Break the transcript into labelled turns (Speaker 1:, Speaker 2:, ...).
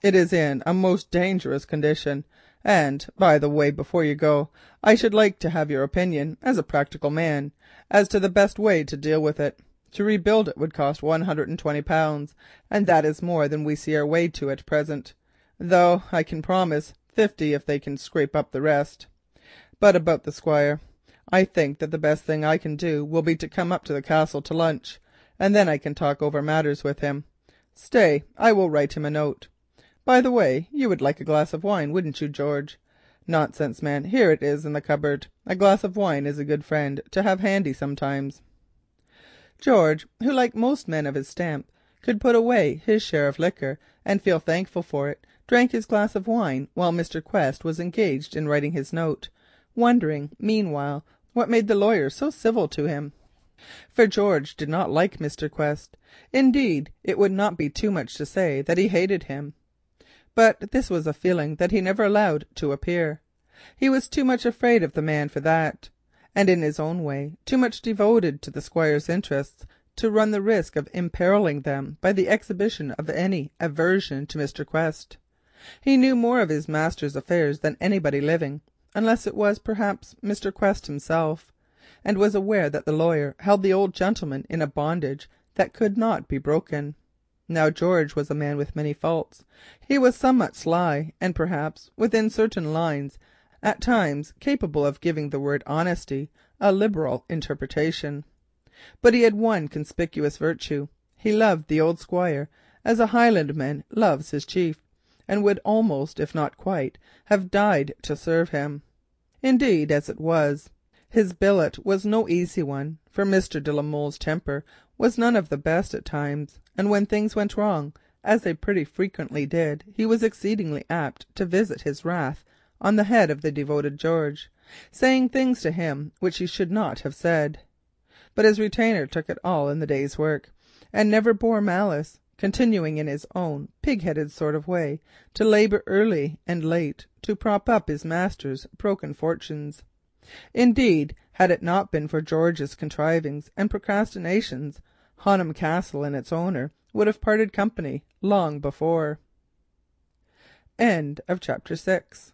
Speaker 1: It is in a most dangerous condition, and, by the way, before you go, I should like to have your opinion, as a practical man, as to the best way to deal with it. To rebuild it would cost £120, and that is more than we see our way to at present, though I can promise 50 if they can scrape up the rest. But about the Squire, I think that the best thing I can do will be to come up to the Castle to lunch, and then I can talk over matters with him. Stay, I will write him a note. By the way, you would like a glass of wine, wouldn't you, George? Nonsense, man, here it is in the cupboard. A glass of wine is a good friend to have handy sometimes." George, who like most men of his stamp could put away his share of liquor and feel thankful for it, drank his glass of wine while Mr. Quest was engaged in writing his note, wondering meanwhile what made the lawyer so civil to him. For George did not like Mr. Quest. Indeed, it would not be too much to say that he hated him. But this was a feeling that he never allowed to appear. He was too much afraid of the man for that, and in his own way too much devoted to the Squire's interests to run the risk of imperilling them by the exhibition of any aversion to Mr. Quest. He knew more of his master's affairs than anybody living, unless it was perhaps Mr. Quest himself, and was aware that the lawyer held the old gentleman in a bondage that could not be broken. Now George was a man with many faults. He was somewhat sly, and perhaps within certain lines at times capable of giving the word honesty a liberal interpretation. But he had one conspicuous virtue. He loved the old Squire as a Highlandman loves his chief, and would almost, if not quite, have died to serve him. Indeed, as it was, his billet was no easy one, for Mr. de la Molle's temper was none of the best at times, and when things went wrong, as they pretty frequently did, he was exceedingly apt to visit his wrath on the head of the devoted George, saying things to him which he should not have said. But his retainer took it all in the day's work, and never bore malice, continuing in his own pig-headed sort of way to labour early and late to prop up his master's broken fortunes. Indeed, had it not been for George's contrivings and procrastinations, Honham Castle and its owner would have parted company long before. End of chapter 6.